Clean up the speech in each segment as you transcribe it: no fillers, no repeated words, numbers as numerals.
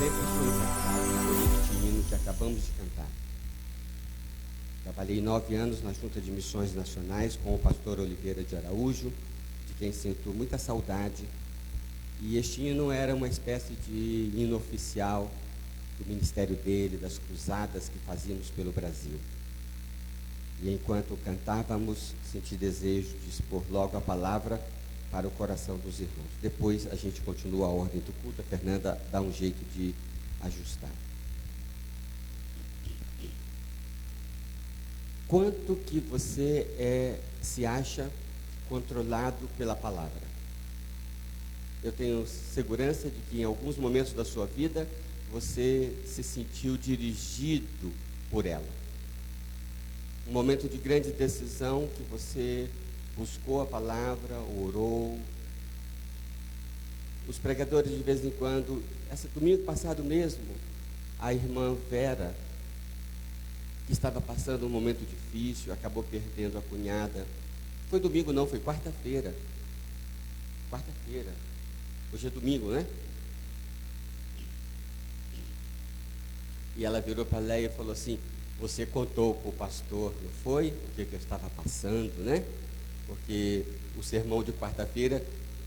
sempre sou encantado por este hino que acabamos de cantar. Trabalhei 9 anos na Junta de Missões Nacionais com o pastor Oliveira de Araújo, de quem sinto muita saudade. E este hino era uma espécie de hino oficial do ministério dele, das cruzadas que fazíamos pelo Brasil. E enquanto cantávamos, senti desejo de expor logo a palavra para o coração dos irmãos. Depois a gente continua a ordem do culto. A Fernanda dá um jeito de ajustar. Quanto que você se acha controlado pela palavra? Eu tenho segurança de que em alguns momentos da sua vida você se sentiu dirigido por ela. Um momento de grande decisão que você buscou a palavra, orou. Os pregadores de vez em quando, esse domingo passado mesmo, a irmã Vera, que estava passando um momento difícil, acabou perdendo a cunhada. Foi domingo não, foi quarta-feira. Quarta-feira. Hoje é domingo, né? E ela virou para a Leia e falou assim: você contou para o pastor, não foi? O que eu estava passando, né? Porque o sermão de quarta-feira,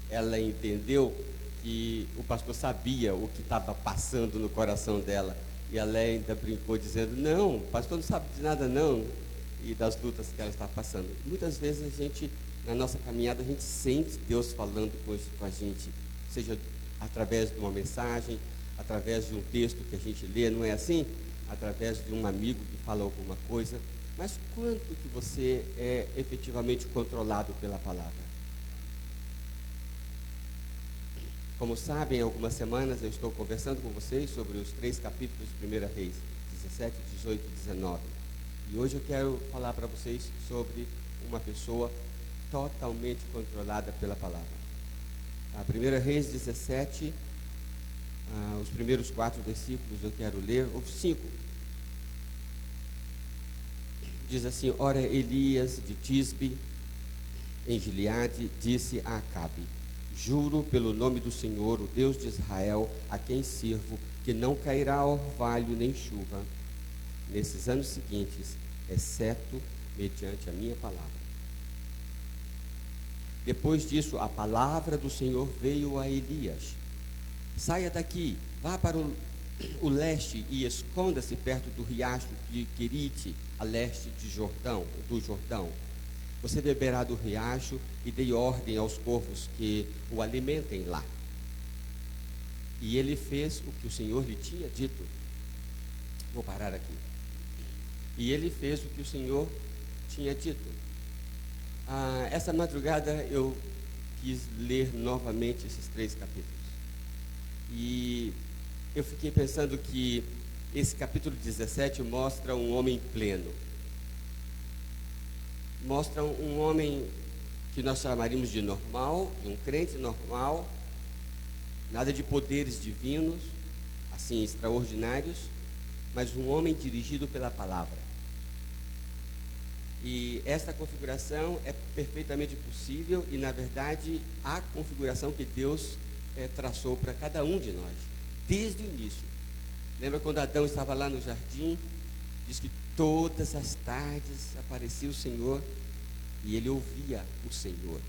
ela entendeu que o pastor sabia o que estava passando no coração dela. E ela ainda brincou dizendo: não, o pastor não sabe de nada não. E das lutas que ela está passando. Muitas vezes a gente, na nossa caminhada, a gente sente Deus falando com a gente, seja através de uma mensagem, através de um texto que a gente lê, não é assim? Através de um amigo que fala alguma coisa. Mas quanto que você é efetivamente controlado pela palavra? Como sabem, há algumas semanas eu estou conversando com vocês sobre os 3 capítulos de 1 Reis, 17, 18 e 19. E hoje eu quero falar para vocês sobre uma pessoa totalmente controlada pela palavra. A 1 Reis 17, os primeiros 4 versículos eu quero ler, ou 5. Diz assim: ora, Elias de Tisbe, em Gileade, disse a Acabe: juro pelo nome do Senhor, o Deus de Israel, a quem sirvo, que não cairá orvalho nem chuva nesses anos seguintes, exceto mediante a minha palavra. Depois disso, a palavra do Senhor veio a Elias: saia daqui, vá para o leste e esconda-se perto do riacho de Querite, a leste do Jordão. Você beberá do riacho e dei ordem aos corvos que o alimentem lá. E ele fez o que o Senhor lhe tinha dito. Vou parar aqui. E ele fez o que o Senhor tinha dito. Essa madrugada eu quis ler novamente esses 3 capítulos. E eu fiquei pensando que esse capítulo 17 mostra um homem pleno. Mostra um homem que nós chamaríamos de normal, de um crente normal, nada de poderes divinos, assim, extraordinários, mas um homem dirigido pela palavra. E essa configuração é perfeitamente possível e, na verdade, a configuração que Deus traçou para cada um de nós, desde o início. Lembra quando Adão estava lá no jardim? Diz que todas as tardes aparecia o Senhor e ele ouvia o Senhor,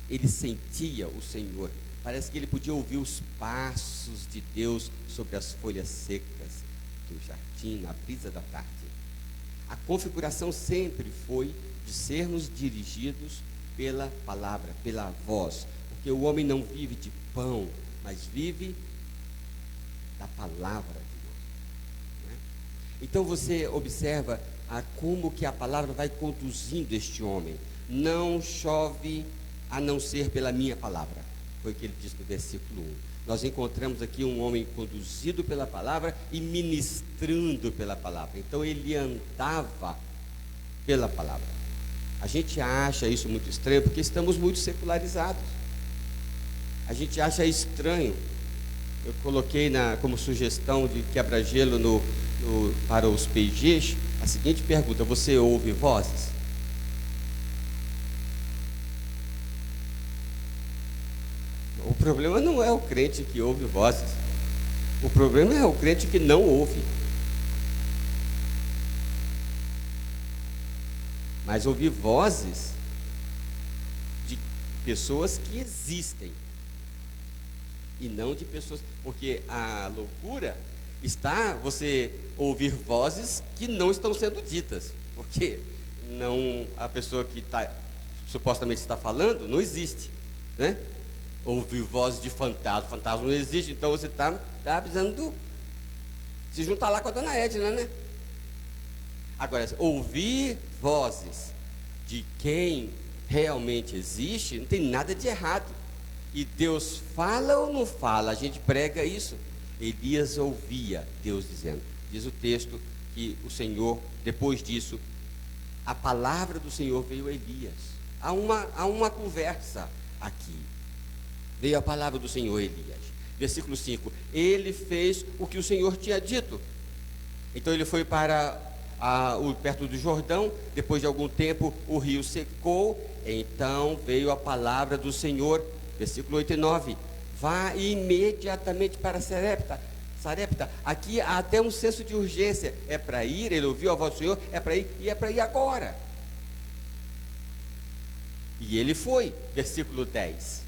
ele sentia o Senhor. Parece que ele podia ouvir os passos de Deus sobre as folhas secas do jardim, na brisa da tarde. A configuração sempre foi de sermos dirigidos pela palavra, pela voz, porque o homem não vive de pão, mas vive da palavra de Deus, né? Então você observa como que a palavra vai conduzindo este homem. Não chove a não ser pela minha palavra, foi o que ele diz no versículo 1. Nós encontramos aqui um homem conduzido pela palavra e ministrando pela palavra. Então ele andava pela palavra. A gente acha isso muito estranho porque estamos muito secularizados. A gente acha estranho. Eu coloquei como sugestão de quebra-gelo para os PGs a seguinte pergunta: você ouve vozes? O problema não é o crente que ouve vozes. O problema é o crente que não ouve. Mas ouvir vozes de pessoas que existem e não de pessoas, porque a loucura está você ouvir vozes que não estão sendo ditas, porque não, a pessoa que supostamente está falando não existe, né? Ouvir vozes de fantasma não existe, então você está precisando se juntar lá com a dona Edna, né? Agora, ouvir vozes de quem realmente existe, não tem nada de errado. E Deus fala ou não fala? A gente prega isso. Elias ouvia Deus dizendo. Diz o texto que o Senhor, depois disso, a palavra do Senhor veio a Elias. Há uma conversa aqui. Veio a palavra do Senhor a Elias. Versículo 5. Ele fez o que o Senhor tinha dito. Então ele foi para perto do Jordão. Depois de algum tempo o rio secou. Então veio a palavra do Senhor. Versículo 8 e 9. Vá imediatamente para Sarepta. Aqui há até um senso de urgência. É para ir, ele ouviu a voz do Senhor, é para ir, e é para ir agora. E ele foi. Versículo 10.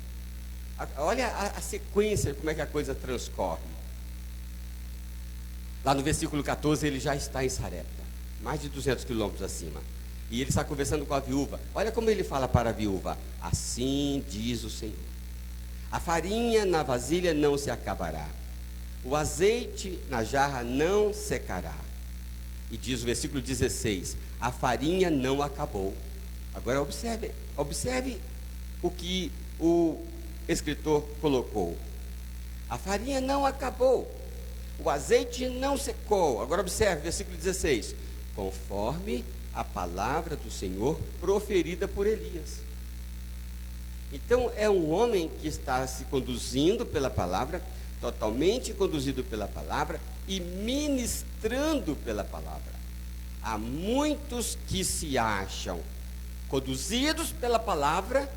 Olha a sequência, como é que a coisa transcorre. Lá no versículo 14 ele já está em Sarepta, mais de 200 quilômetros acima. E ele está conversando com a viúva. Olha como ele fala para a viúva: assim diz o Senhor, a farinha na vasilha não se acabará, o azeite na jarra não secará. E diz o versículo 16: a farinha não acabou. Agora observe o que o escritor colocou. A farinha não acabou, o azeite não secou. Agora observe, versículo 16: conforme a palavra do Senhor proferida por Elias. Então é um homem que está se conduzindo pela palavra, totalmente conduzido pela palavra e ministrando pela palavra. Há muitos que se acham conduzidos pela palavra,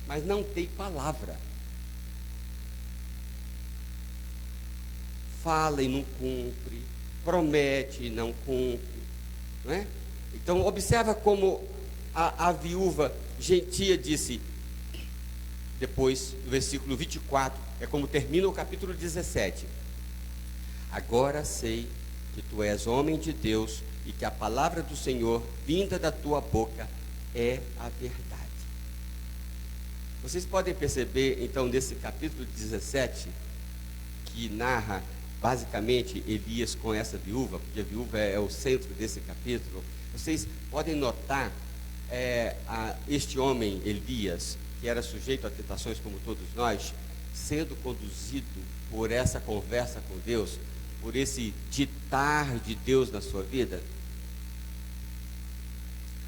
mas não tem palavra. Fala e não cumpre, promete e não cumpre, não é? Então observa como a viúva gentia disse, depois do versículo 24, é como termina o capítulo 17: agora sei que tu és homem de Deus e que a palavra do Senhor vinda da tua boca é a verdade. Vocês podem perceber então nesse capítulo 17 que narra basicamente Elias com essa viúva, porque a viúva é o centro desse capítulo. Vocês podem notar este homem Elias, que era sujeito a tentações como todos nós, sendo conduzido por essa conversa com Deus, por esse ditar de Deus na sua vida.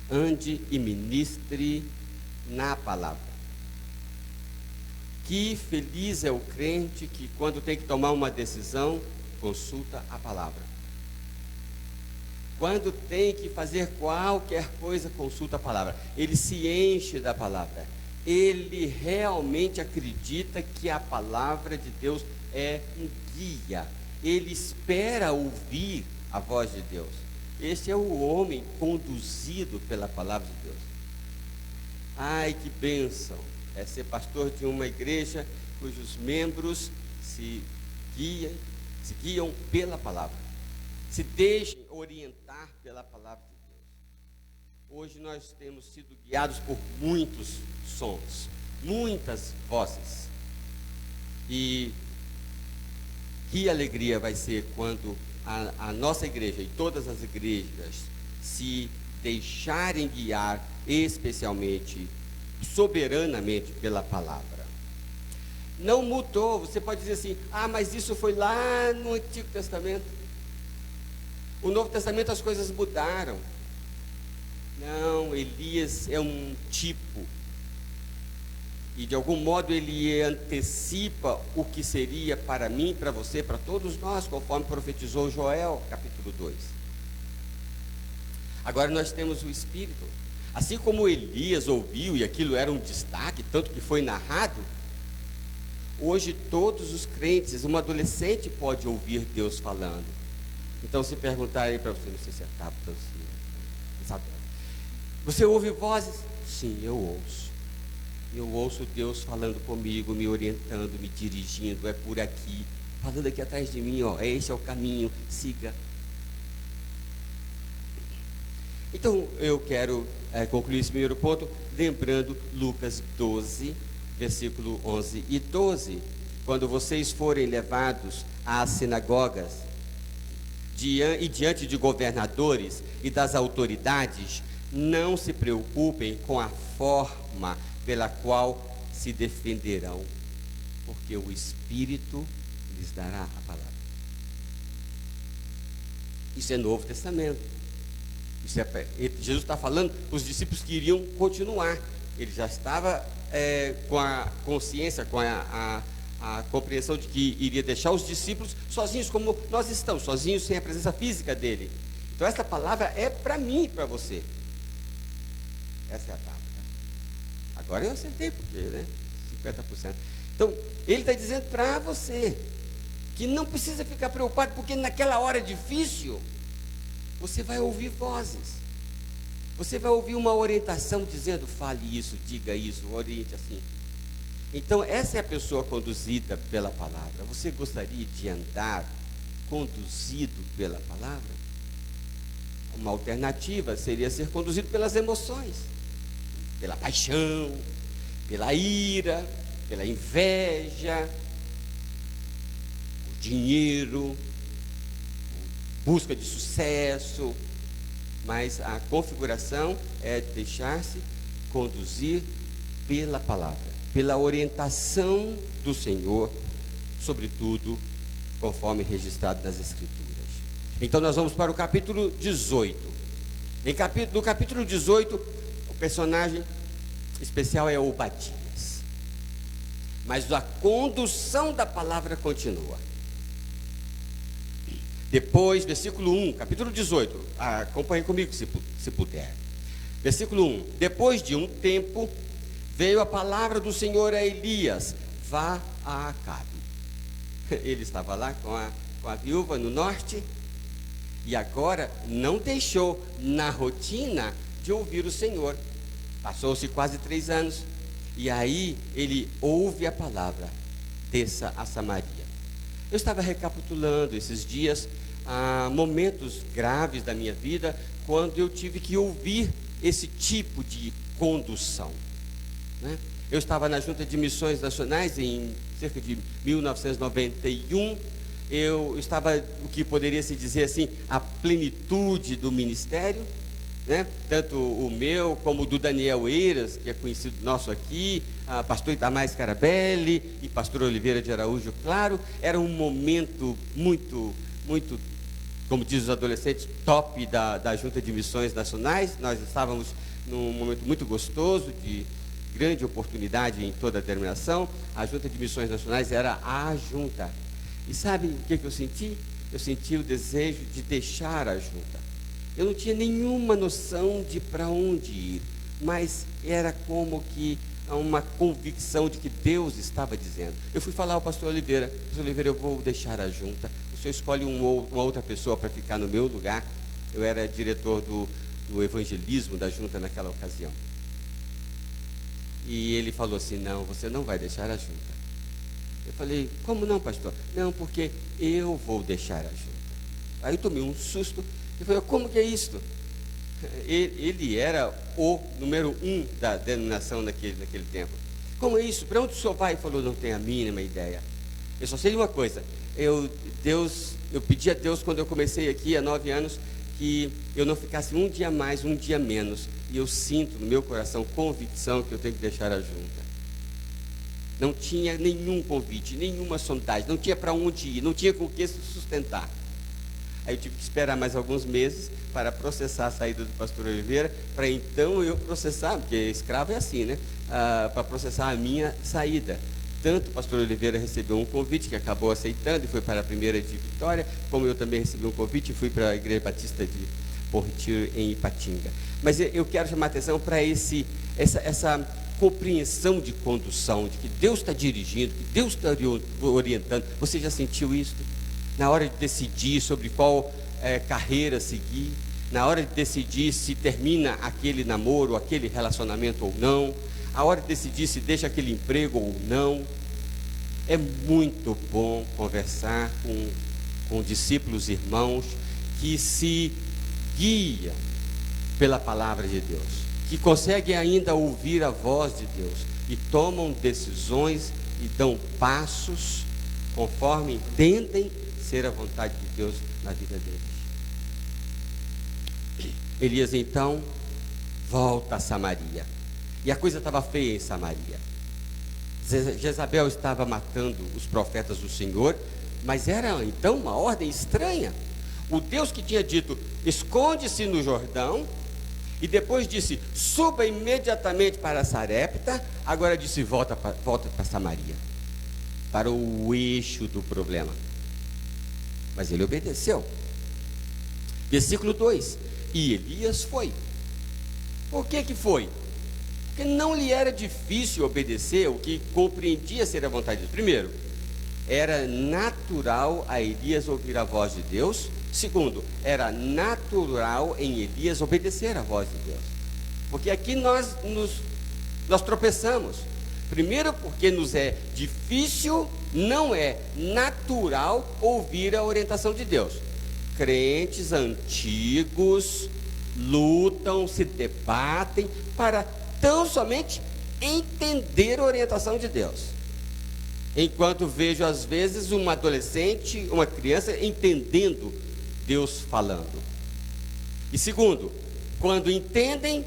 Ande e ministre na palavra. Que feliz é o crente que, quando tem que tomar uma decisão, consulta a palavra. Quando tem que fazer qualquer coisa, consulta a palavra. Ele se enche da palavra. Ele realmente acredita que a palavra de Deus é um guia. Ele espera ouvir a voz de Deus. Este é o homem conduzido pela palavra de Deus. Ai, que bênção é ser pastor de uma igreja cujos membros se guiam pela palavra, se deixem orientar pela palavra de Deus. Hoje nós temos sido guiados por muitos sons, muitas vozes, e que alegria vai ser quando a nossa igreja e todas as igrejas se deixarem guiar especialmente, soberanamente pela palavra. Não mudou. Você pode dizer assim: ah, mas isso foi lá no Antigo Testamento. O Novo Testamento as coisas mudaram. Não, Elias é um tipo, e de algum modo ele antecipa o que seria para mim, para você, para todos nós, conforme profetizou Joel, capítulo 2. Agora nós temos o Espírito. Assim como Elias ouviu e aquilo era um destaque, tanto que foi narrado, Hoje todos os crentes, um adolescente pode ouvir Deus falando. Então se perguntar aí para você, não sei se acaba para você, sabe? Você ouve vozes? Sim, eu ouço. Eu ouço Deus falando comigo, me orientando, me dirigindo, é por aqui, falando aqui atrás de mim, ó, esse é o caminho, siga. Então eu quero concluir esse primeiro ponto, lembrando Lucas 12, versículo 11 e 12. Quando vocês forem levados às sinagogas e diante de governadores e das autoridades, não se preocupem com a forma pela qual se defenderão, porque o Espírito lhes dará a palavra. Isso é Novo Testamento. Jesus está falando para os discípulos que iriam continuar. Ele já estava com a consciência, com a compreensão de que iria deixar os discípulos sozinhos, como nós estamos, sozinhos, sem a presença física dele. Então essa palavra é para mim e para você. Essa é a palavra. Agora eu acertei, porque, né? 50%. Então, ele está dizendo para você que não precisa ficar preocupado, porque naquela hora difícil, você vai ouvir vozes. Você vai ouvir uma orientação dizendo, fale isso, diga isso, oriente assim. Então, essa é a pessoa conduzida pela palavra. Você gostaria de andar conduzido pela palavra? Uma alternativa seria ser conduzido pelas emoções, pela paixão, pela ira, pela inveja, o dinheiro, busca de sucesso. Mas a configuração é deixar-se conduzir pela palavra, pela orientação do Senhor, sobretudo conforme registrado nas Escrituras. Então nós vamos para o capítulo 18. No capítulo 18, o personagem especial é Obadias, mas a condução da palavra continua. Depois, versículo 1, capítulo 18, acompanhe comigo se puder. Versículo 1: depois de um tempo, veio a palavra do Senhor a Elias: vá a Acabe. Ele estava lá com a viúva no norte, e agora não deixou na rotina de ouvir o Senhor. Passou-se quase 3 anos, e aí ele ouve a palavra: desça a Samaria. Eu estava recapitulando esses dias momentos graves da minha vida, quando eu tive que ouvir esse tipo de condução, né? Eu estava na Junta de Missões Nacionais em cerca de 1991. Eu estava, o que poderia se dizer assim, a plenitude do ministério, né? Tanto o meu como o do Daniel Eiras, que é conhecido nosso aqui, pastor Itamar Scarabelli e pastor Oliveira de Araújo, claro. Era um momento muito, como diz os adolescentes, top da Junta de Missões Nacionais. Nós estávamos num momento muito gostoso, de grande oportunidade em toda a denominação. A Junta de Missões Nacionais era a junta. E sabe o que eu senti? Eu senti o desejo de deixar a junta. Eu não tinha nenhuma noção de para onde ir, mas era como que uma convicção de que Deus estava dizendo. Eu fui falar ao pastor Oliveira: pastor Oliveira, eu vou deixar a junta, o senhor escolhe uma outra pessoa para ficar no meu lugar. Eu era diretor do evangelismo da junta naquela ocasião. E ele falou assim: não, você não vai deixar a junta. Eu falei: como não, pastor? Não, porque eu vou deixar a junta. Aí eu tomei um susto. Ele falou: como que é isto? Ele era o número 1 da denominação naquele tempo. Como é isso? Para onde o senhor vai? Ele falou: não tenho a mínima ideia. Eu só sei de uma coisa: eu pedi a Deus, quando eu comecei aqui há 9 anos, que eu não ficasse um dia mais, um dia menos. E eu sinto no meu coração convicção que eu tenho que deixar a junta. Não tinha nenhum convite, nenhuma sondagem, não tinha para onde ir, não tinha com o que se sustentar. Aí eu tive que esperar mais alguns meses para processar a saída do pastor Oliveira, para então eu processar, porque escravo é assim, né? Para processar a minha saída. Tanto o pastor Oliveira recebeu um convite, que acabou aceitando e foi para a primeira de Vitória, como eu também recebi um convite e fui para a Igreja Batista de Bom Retiro, em Ipatinga. Mas eu quero chamar a atenção para essa compreensão de condução, de que Deus está dirigindo, que Deus está orientando. Você já sentiu isso? Na hora de decidir sobre qual carreira seguir, na hora de decidir se termina aquele namoro, aquele relacionamento ou não, a hora de decidir se deixa aquele emprego ou não. É muito bom conversar com discípulos, irmãos, que se guiam pela palavra de Deus, que conseguem ainda ouvir a voz de Deus e tomam decisões e dão passos conforme entendem ser a vontade de Deus na vida deles. Elias então volta a Samaria, e a coisa estava feia em Samaria. Jezabel estava matando os profetas do Senhor, mas era então uma ordem estranha. O Deus que tinha dito, esconde-se no Jordão, e depois disse, suba imediatamente para Sarepta, agora disse, volta para Samaria, para o eixo do problema. Mas ele obedeceu. Versículo 2, e Elias foi. Por que foi? Porque não lhe era difícil obedecer o que compreendia ser a vontade de Deus. Primeiro, era natural a Elias ouvir a voz de Deus. Segundo, era natural em Elias obedecer a voz de Deus. Porque aqui nós tropeçamos. Primeiro, porque nos é difícil, não é natural ouvir a orientação de Deus. Crentes antigos lutam, se debatem para tão somente entender a orientação de Deus. Enquanto vejo às vezes uma adolescente, uma criança entendendo Deus falando. E segundo, quando entendem,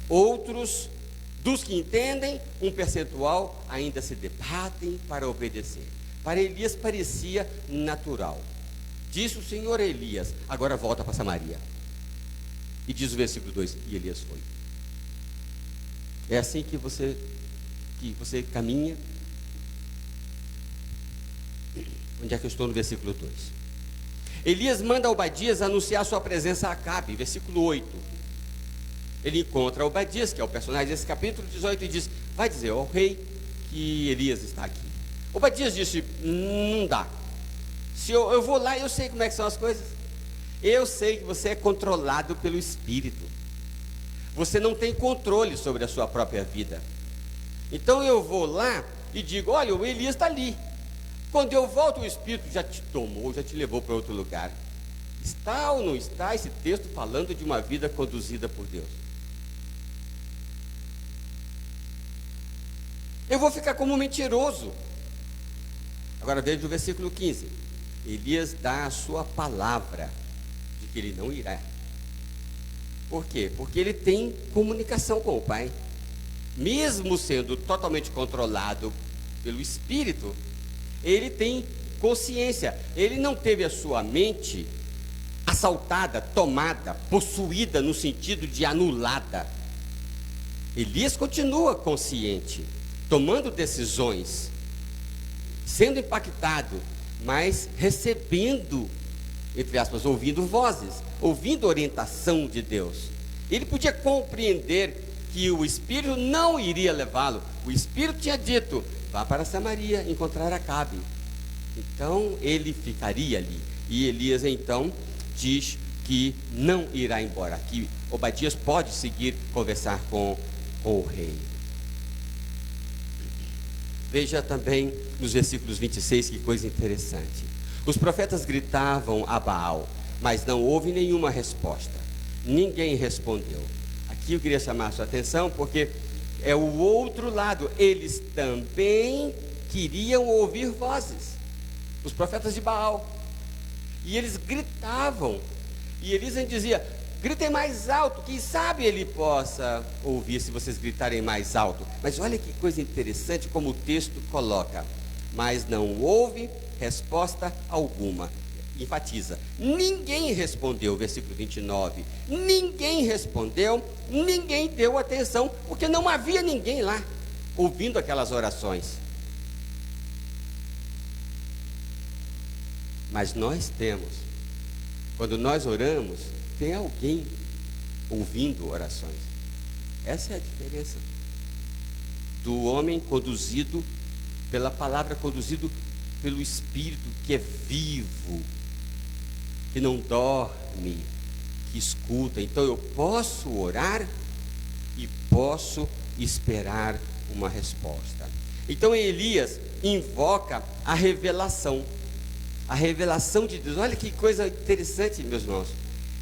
outros dos que entendem, um percentual ainda se debatem para obedecer. Para Elias parecia natural. Disse o Senhor a Elias, agora volta para Samaria. E diz o versículo 2, e Elias foi. É assim que você caminha. Onde é que eu estou no versículo 2? Elias manda Obadias anunciar sua presença a Acabe, versículo 8. Ele encontra Obadias, que é o personagem desse capítulo 18, e diz, vai dizer ao rei que Elias está aqui. Obadias disse, não dá. Se eu vou lá, eu sei como é que são as coisas. Eu sei que você é controlado pelo Espírito. Você não tem controle sobre a sua própria vida. Então eu vou lá e digo, olha, o Elias está ali. Quando eu volto, o Espírito já te tomou, já te levou para outro lugar. Está ou não está esse texto falando de uma vida conduzida por Deus? Eu vou ficar como um mentiroso. Agora veja o versículo 15. Elias dá a sua palavra de que ele não irá. Por quê? Porque ele tem comunicação com o Pai. Mesmo sendo totalmente controlado pelo Espírito, ele tem consciência. Ele não teve a sua mente assaltada, tomada, possuída no sentido de anulada. Elias continua consciente, tomando decisões, sendo impactado, mas recebendo, entre aspas, ouvindo vozes, ouvindo orientação de Deus. Ele podia compreender que o Espírito não iria levá-lo. O Espírito tinha dito, vá para Samaria encontrar Acabe. Então ele ficaria ali. E Elias então diz que não irá embora, que Obadias pode seguir conversar com o rei. Veja também nos versículos 26 que coisa interessante. Os profetas gritavam a Baal, mas não houve nenhuma resposta. Ninguém respondeu. Aqui eu queria chamar a sua atenção porque é o outro lado. Eles também queriam ouvir vozes. Os profetas de Baal. E eles gritavam. E Elisa dizia, gritem mais alto, quem sabe ele possa ouvir se vocês gritarem mais alto. Mas olha que coisa interessante como o texto coloca. Mas não houve resposta alguma. Enfatiza, ninguém respondeu, versículo 29. Ninguém respondeu, ninguém deu atenção, porque não havia ninguém lá ouvindo aquelas orações. Mas nós temos, quando nós oramos, tem alguém ouvindo orações. Essa é a diferença. do homem conduzido pela palavra, conduzido pelo Espírito que é vivo, que não dorme, que escuta. Então eu posso orar e posso esperar uma resposta. Então Elias invoca a revelação de Deus. Olha que coisa interessante, meus irmãos.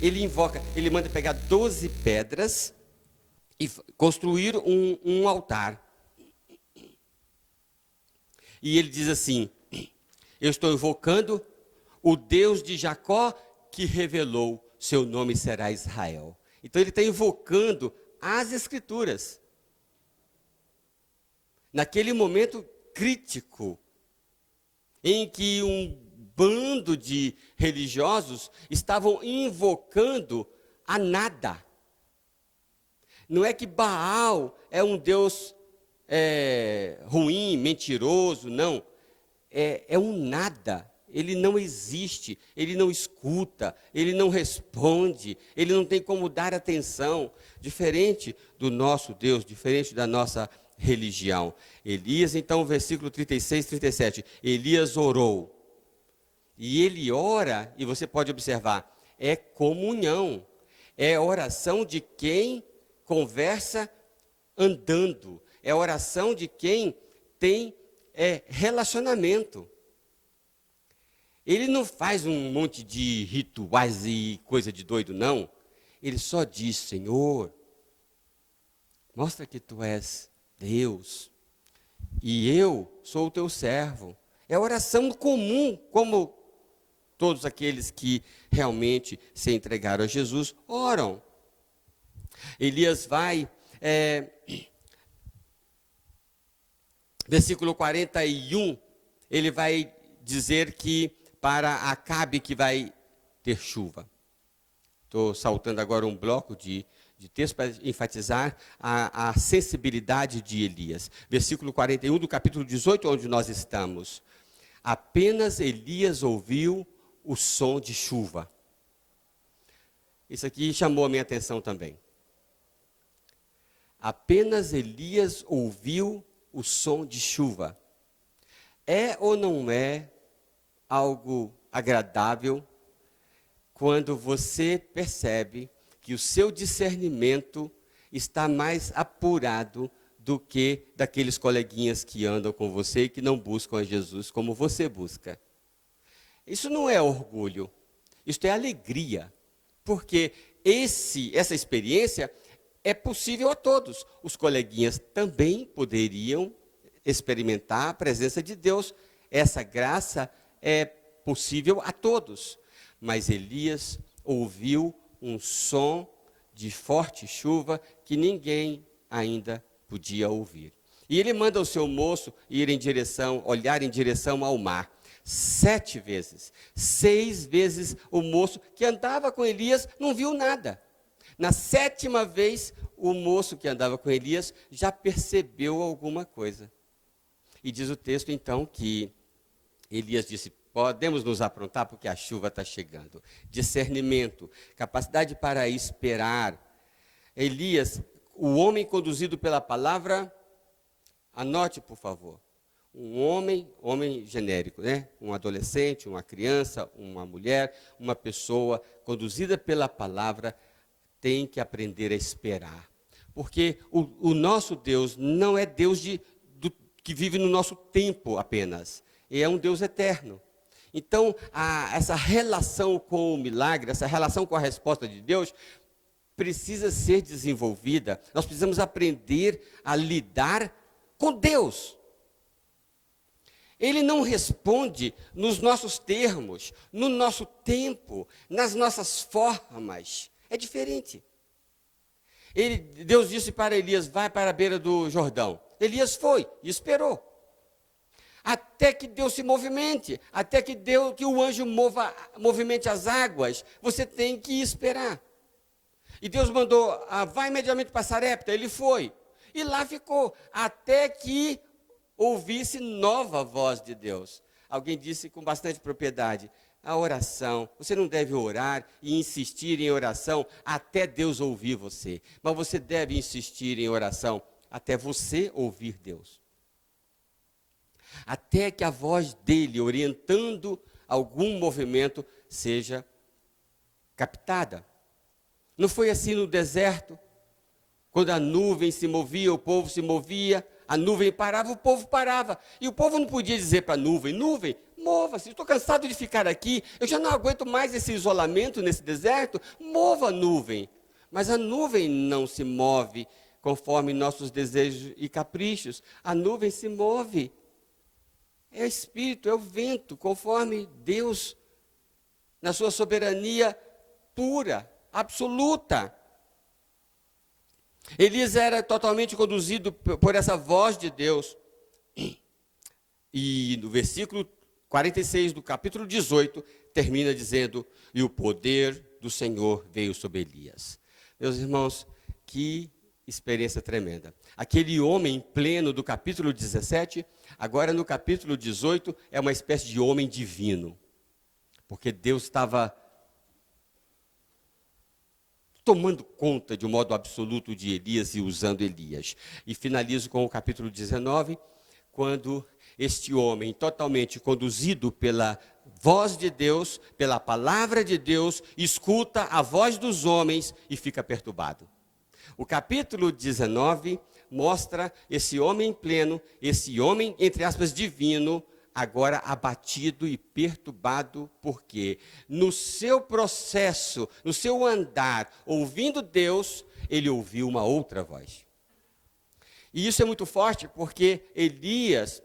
Ele manda pegar 12 pedras e construir um altar. E ele diz assim: eu estou invocando o Deus de Jacó que revelou, seu nome será Israel. Então ele está invocando as Escrituras. Naquele momento crítico, em que um bando de religiosos estavam invocando a nada. Não é que Baal é um Deus ruim, mentiroso, não. É um nada. Ele não existe, ele não escuta, ele não responde, ele não tem como dar atenção. Diferente do nosso Deus, diferente da nossa religião. Elias, então, versículo 36, 37. Elias orou. E ele ora, e você pode observar, é comunhão. É oração de quem conversa andando. É oração de quem tem relacionamento. Ele não faz um monte de rituais e coisa de doido, não. Ele só diz: Senhor, mostra que tu és Deus, e eu sou o teu servo. É oração comum, como todos aqueles que realmente se entregaram a Jesus oram. Elias vai, versículo 41, ele vai dizer que para Acabe que vai ter chuva. Estou saltando agora um bloco de texto para enfatizar a sensibilidade de Elias. Versículo 41 do capítulo 18, onde nós estamos. Apenas Elias ouviu o som de chuva. Isso aqui chamou a minha atenção também. Apenas Elias ouviu o som de chuva. É ou não é algo agradável quando você percebe que o seu discernimento está mais apurado do que daqueles coleguinhas que andam com você e que não buscam a Jesus como você busca? Isso não é orgulho, isso é alegria, porque essa experiência é possível a todos. Os coleguinhas também poderiam experimentar a presença de Deus. Essa graça é possível a todos. Mas Elias ouviu um som de forte chuva que ninguém ainda podia ouvir. E ele manda o seu moço olhar em direção ao mar. 7 vezes. 6 vezes o moço que andava com Elias não viu nada. Na 7ª vez, o moço que andava com Elias já percebeu alguma coisa. E diz o texto, então, que Elias disse: podemos nos aprontar porque a chuva está chegando. Discernimento, capacidade para esperar. Elias, o homem conduzido pela palavra, anote, por favor. Um homem genérico, né? Um adolescente, uma criança, uma mulher, uma pessoa conduzida pela palavra tem que aprender a esperar. Porque o nosso Deus não é Deus que vive no nosso tempo apenas. Ele é um Deus eterno. Então, essa relação com o milagre, essa relação com a resposta de Deus, precisa ser desenvolvida. Nós precisamos aprender a lidar com Deus. Ele não responde nos nossos termos, no nosso tempo, nas nossas formas. É diferente. Deus disse para Elias: vai para a beira do Jordão. Elias foi e esperou. Até que Deus se movimente, até que o anjo movimente as águas, você tem que esperar. E Deus mandou: vai imediatamente para Sarepta. Ele foi. E lá ficou, até que ouvisse nova voz de Deus. Alguém disse com bastante propriedade: a oração, você não deve orar e insistir em oração até Deus ouvir você, mas você deve insistir em oração até você ouvir Deus. Até que a voz dele, orientando algum movimento, seja captada. Não foi assim no deserto, quando a nuvem se movia, o povo se movia, a nuvem parava, o povo parava. E o povo não podia dizer para a nuvem, nuvem, mova-se, estou cansado de ficar aqui, eu já não aguento mais esse isolamento nesse deserto, mova a nuvem. Mas a nuvem não se move conforme nossos desejos e caprichos, a nuvem se move. É o Espírito, é o vento, conforme Deus, na sua soberania pura, absoluta. Elias era totalmente conduzido por essa voz de Deus. E no versículo 46 do capítulo 18, termina dizendo, e o poder do Senhor veio sobre Elias. Meus irmãos, que experiência tremenda. Aquele homem pleno do capítulo 17, agora no capítulo 18, é uma espécie de homem divino. Porque Deus estava tomando conta de um modo absoluto de Elias e usando Elias. E finalizo com o capítulo 19, quando este homem, totalmente conduzido pela voz de Deus, pela palavra de Deus, escuta a voz dos homens e fica perturbado. O capítulo 19 mostra esse homem pleno, esse homem, entre aspas, divino, agora abatido e perturbado, porque no seu processo, no seu andar, ouvindo Deus, ele ouviu uma outra voz. E isso é muito forte, porque Elias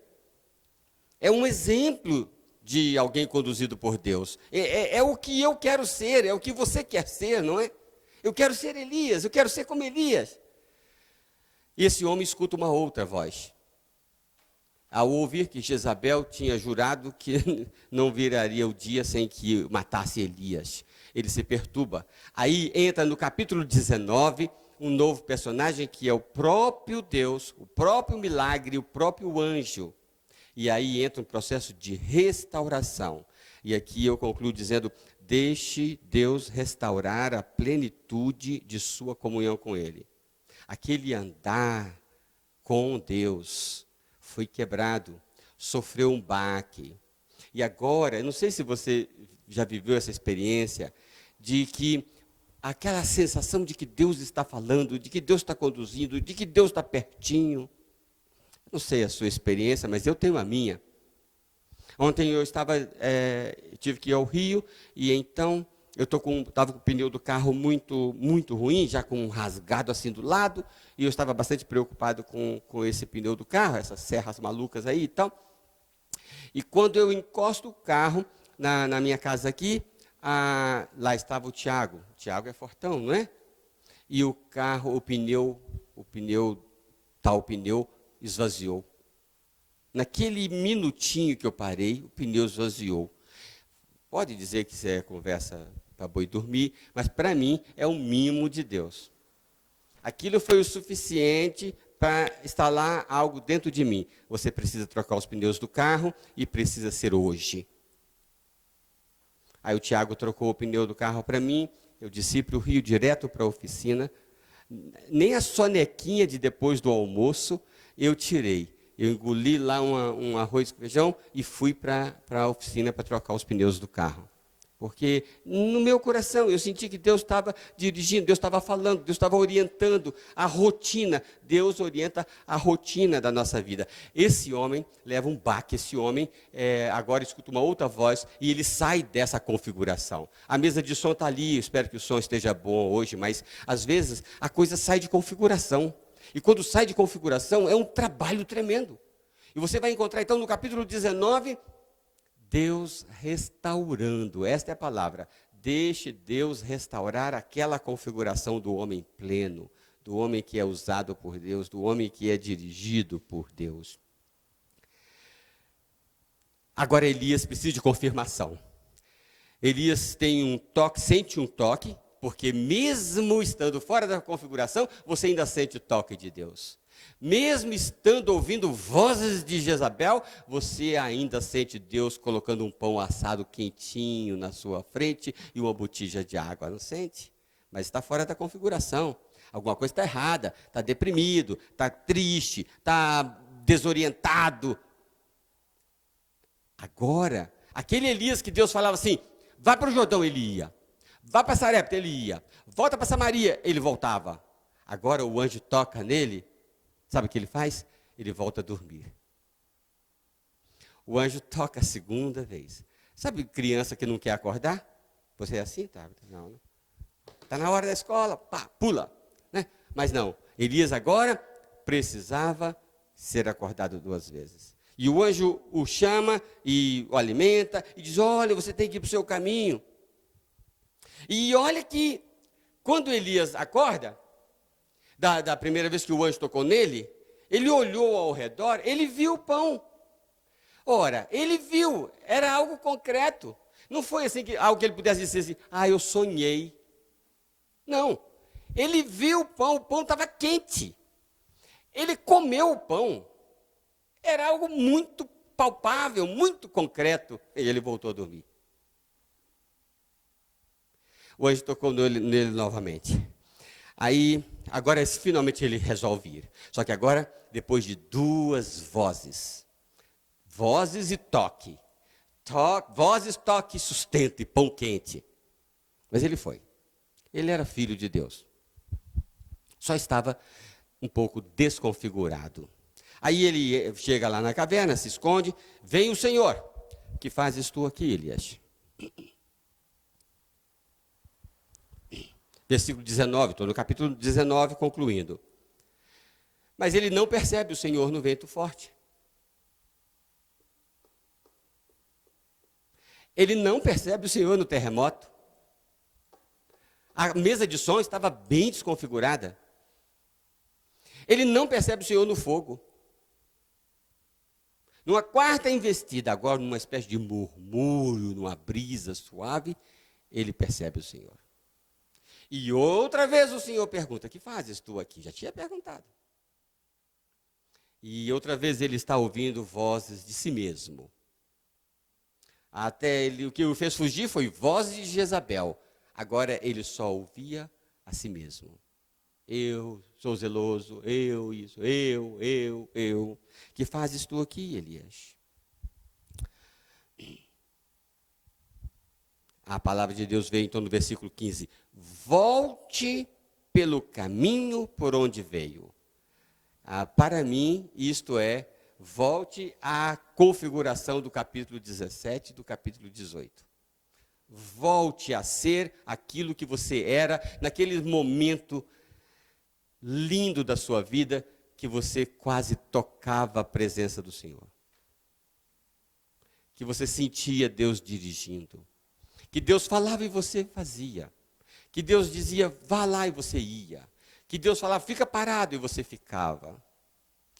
é um exemplo de alguém conduzido por Deus. É o que eu quero ser, é o que você quer ser, não é? Eu quero ser Elias, eu quero ser como Elias. E esse homem escuta uma outra voz. Ao ouvir que Jezabel tinha jurado que não viraria o dia sem que matasse Elias, ele se perturba. Aí entra no capítulo 19, um novo personagem que é o próprio Deus, o próprio milagre, o próprio anjo. E aí entra um processo de restauração. E aqui eu concluo dizendo, deixe Deus restaurar a plenitude de sua comunhão com Ele. Aquele andar com Deus foi quebrado, sofreu um baque. E agora, eu não sei se você já viveu essa experiência, de que aquela sensação de que Deus está falando, de que Deus está conduzindo, de que Deus está pertinho. Não sei a sua experiência, mas eu tenho a minha. Ontem eu tive que ir ao Rio, e então eu estava com o pneu do carro muito ruim, já com um rasgado assim do lado, e eu estava bastante preocupado com esse pneu do carro, essas serras malucas aí e tal. E quando eu encosto o carro na minha casa aqui, lá estava o Tiago. O Tiago é fortão, não é? E o carro, o pneu esvaziou. Naquele minutinho que eu parei, o pneu esvaziou. Pode dizer que isso é conversa para boi dormir, mas para mim é um mimo de Deus. Aquilo foi o suficiente para instalar algo dentro de mim. Você precisa trocar os pneus do carro e precisa ser hoje. Aí o Tiago trocou o pneu do carro para mim, eu desci para o Rio direto para a oficina. Nem a sonequinha de depois do almoço eu tirei. Eu engoli lá um arroz com feijão e fui para a oficina para trocar os pneus do carro. Porque no meu coração eu senti que Deus estava dirigindo, Deus estava falando, Deus estava orientando a rotina. Deus orienta a rotina da nossa vida. Esse homem leva um baque, esse homem agora escuta uma outra voz e ele sai dessa configuração. A mesa de som está ali, eu espero que o som esteja bom hoje, mas às vezes a coisa sai de configuração. E quando sai de configuração, é um trabalho tremendo. E você vai encontrar, então, no capítulo 19, Deus restaurando. Esta é a palavra. Deixe Deus restaurar aquela configuração do homem pleno, do homem que é usado por Deus, do homem que é dirigido por Deus. Agora Elias precisa de confirmação. Elias tem um toque, sente um toque, porque mesmo estando fora da configuração, você ainda sente o toque de Deus. Mesmo estando ouvindo vozes de Jezabel, você ainda sente Deus colocando um pão assado quentinho na sua frente e uma botija de água, não sente? Mas está fora da configuração. Alguma coisa está errada, está deprimido, está triste, está desorientado. Agora, aquele Elias que Deus falava assim, vai para o Jordão, ele ia. Vai para Sarepta, ele ia. Volta para Samaria, ele voltava. Agora o anjo toca nele, sabe o que ele faz? Ele volta a dormir. O anjo toca a segunda vez. Sabe criança que não quer acordar? Você é assim, tá? Não. Está na hora da escola, pá, pula. Né? Mas não, Elias agora precisava ser acordado 2 vezes. E o anjo o chama e o alimenta e diz, olha, você tem que ir para o seu caminho. E olha que, quando Elias acorda, da primeira vez que o anjo tocou nele, ele olhou ao redor, ele viu o pão. Ora, ele viu, era algo concreto. Não foi assim algo que ele pudesse dizer assim, eu sonhei. Não, ele viu o pão estava quente. Ele comeu o pão. Era algo muito palpável, muito concreto. E ele voltou a dormir. O anjo tocou nele novamente. Aí, agora finalmente ele resolve ir. Só que agora, depois de 2 vozes. Vozes e toque. Vozes, toque, sustento e pão quente. Mas ele foi. Ele era filho de Deus. Só estava um pouco desconfigurado. Aí ele chega lá na caverna, se esconde. Vem o Senhor. Que fazes tu aqui, Elias? Versículo 19, estou no capítulo 19, concluindo. Mas ele não percebe o Senhor no vento forte. Ele não percebe o Senhor no terremoto. A mesa de som estava bem desconfigurada. Ele não percebe o Senhor no fogo. Numa quarta investida, agora numa espécie de murmúrio, numa brisa suave, ele percebe o Senhor. E outra vez o Senhor pergunta, que fazes tu aqui? Já tinha perguntado. E outra vez ele está ouvindo vozes de si mesmo. Até ele, o que o fez fugir foi vozes de Jezabel. Agora ele só ouvia a si mesmo. Eu sou zeloso, eu isso, eu. Que fazes tu aqui, Elias? A palavra de Deus veio então no versículo 15. Volte pelo caminho por onde veio. Para mim, isto é, volte à configuração do capítulo 17 e do capítulo 18. Volte a ser aquilo que você era naquele momento lindo da sua vida, que você quase tocava a presença do Senhor. Que você sentia Deus dirigindo. Que Deus falava e você fazia. Que Deus dizia, vá lá e você ia. Que Deus falava, fica parado e você ficava.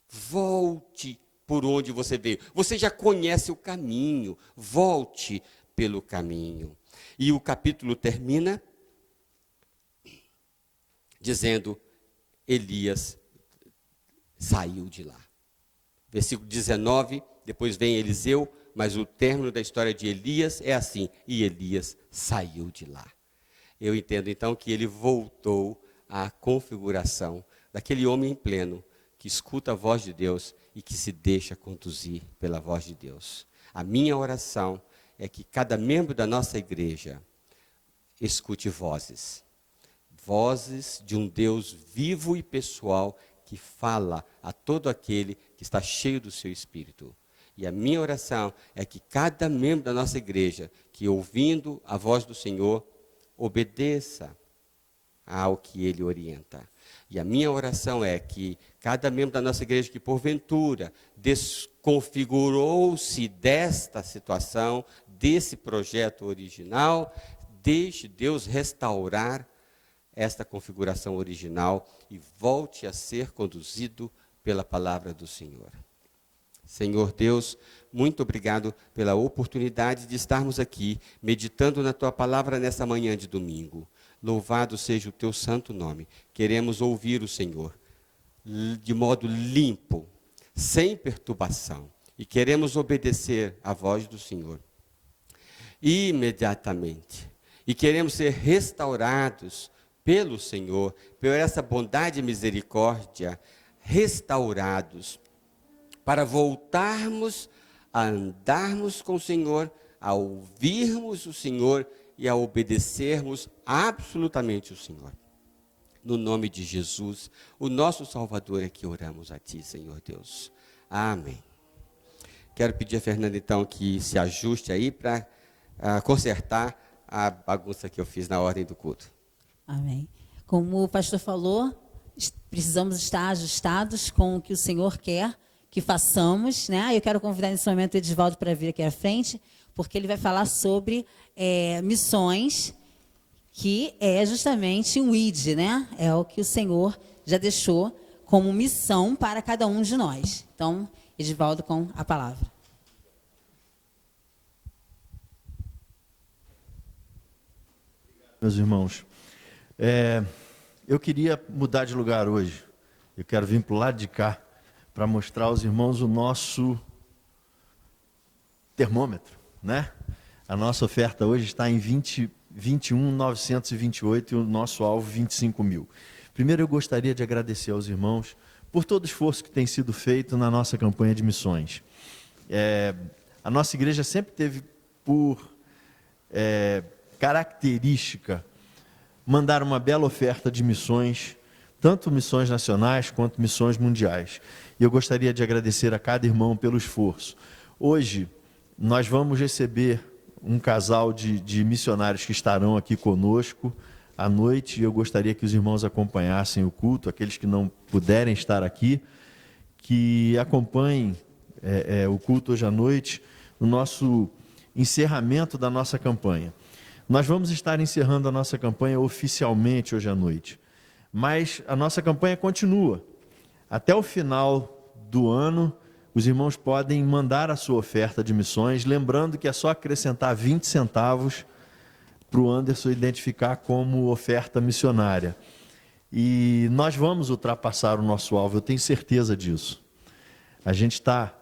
Volte por onde você veio. Você já conhece o caminho. Volte pelo caminho. E o capítulo termina dizendo, Elias saiu de lá. Versículo 19, depois vem Eliseu, mas o término da história de Elias é assim, e Elias saiu de lá. Eu entendo então que ele voltou à configuração daquele homem pleno, que escuta a voz de Deus e que se deixa conduzir pela voz de Deus. A minha oração é que cada membro da nossa igreja escute vozes de um Deus vivo e pessoal que fala a todo aquele que está cheio do seu Espírito. E a minha oração é que cada membro da nossa igreja, que ouvindo a voz do Senhor, obedeça ao que Ele orienta. E a minha oração é que cada membro da nossa igreja que porventura desconfigurou-se desta situação, desse projeto original, deixe Deus restaurar esta configuração original e volte a ser conduzido pela palavra do Senhor. Senhor Deus, muito obrigado pela oportunidade de estarmos aqui, meditando na Tua palavra nessa manhã de domingo. Louvado seja o Teu santo nome. Queremos ouvir o Senhor de modo limpo, sem perturbação. E queremos obedecer à voz do Senhor imediatamente. E queremos ser restaurados pelo Senhor, por essa bondade e misericórdia, restaurados, para voltarmos a andarmos com o Senhor, a ouvirmos o Senhor e a obedecermos absolutamente o Senhor. No nome de Jesus, o nosso Salvador, é que oramos a Ti, Senhor Deus. Amém. Quero pedir a Fernanda, então, que se ajuste aí para consertar a bagunça que eu fiz na ordem do culto. Amém. Como o pastor falou, precisamos estar ajustados com o que o Senhor quer que façamos, né? Eu quero convidar nesse momento o Edivaldo para vir aqui à frente, porque ele vai falar sobre missões, que é justamente um ID, né? É o que o Senhor já deixou como missão para cada um de nós. Então, Edivaldo, com a palavra. Meus irmãos, eu queria mudar de lugar hoje. Eu quero vir para o lado de cá para mostrar aos irmãos o nosso termômetro, né? A nossa oferta hoje está em 21.928 e o nosso alvo 25.000. Primeiro eu gostaria de agradecer aos irmãos por todo o esforço que tem sido feito na nossa campanha de missões. A nossa igreja sempre teve por característica mandar uma bela oferta de missões, tanto missões nacionais quanto missões mundiais. E eu gostaria de agradecer a cada irmão pelo esforço. Hoje nós vamos receber um casal de missionários que estarão aqui conosco à noite, e eu gostaria que os irmãos acompanhassem o culto, aqueles que não puderem estar aqui, que acompanhem o culto hoje à noite, no nosso encerramento da nossa campanha. Nós vamos estar encerrando a nossa campanha oficialmente hoje à noite, mas a nossa campanha continua. Até o final do ano, os irmãos podem mandar a sua oferta de missões, lembrando que é só acrescentar 20 centavos para o Anderson identificar como oferta missionária. E nós vamos ultrapassar o nosso alvo, eu tenho certeza disso. A gente está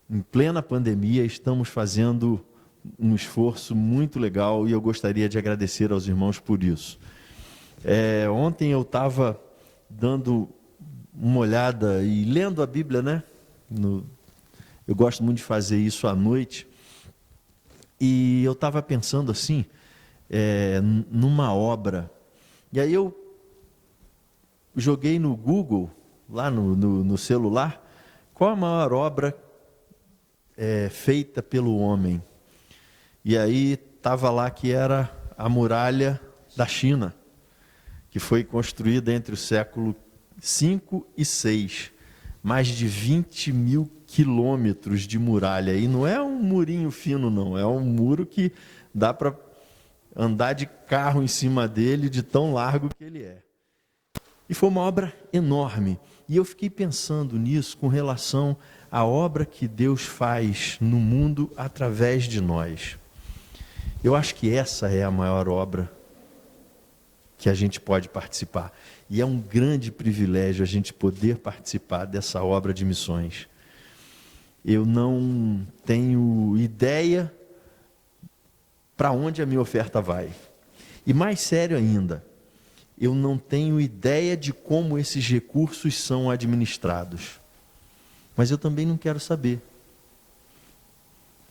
em plena pandemia, estamos fazendo um esforço muito legal e eu gostaria de agradecer aos irmãos por isso. Ontem eu estava dando uma olhada e lendo a Bíblia, né? Eu gosto muito de fazer isso à noite, e eu estava pensando assim, numa obra, e aí eu joguei no Google, lá no celular, qual a maior obra feita pelo homem? E aí estava lá que era a muralha da China, que foi construída entre o século 5 e 6. Mais de 20 mil quilômetros de muralha. E não é um murinho fino, não. É um muro que dá para andar de carro em cima dele, de tão largo que ele é. E foi uma obra enorme. E eu fiquei pensando nisso com relação à obra que Deus faz no mundo através de nós. Eu acho que essa é a maior obra que a gente pode participar. E é um grande privilégio a gente poder participar dessa obra de missões. Eu não tenho ideia para onde a minha oferta vai. E mais sério ainda, eu não tenho ideia de como esses recursos são administrados. Mas eu também não quero saber.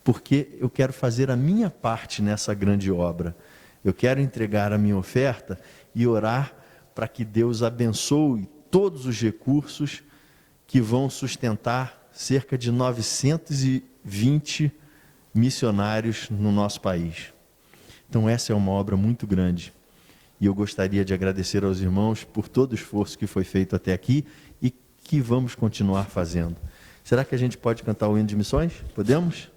Porque eu quero fazer a minha parte nessa grande obra. Eu quero entregar a minha oferta e orar para que Deus abençoe todos os recursos que vão sustentar cerca de 920 missionários no nosso país. Então essa é uma obra muito grande. E eu gostaria de agradecer aos irmãos por todo o esforço que foi feito até aqui e que vamos continuar fazendo. Será que a gente pode cantar o hino de missões? Podemos?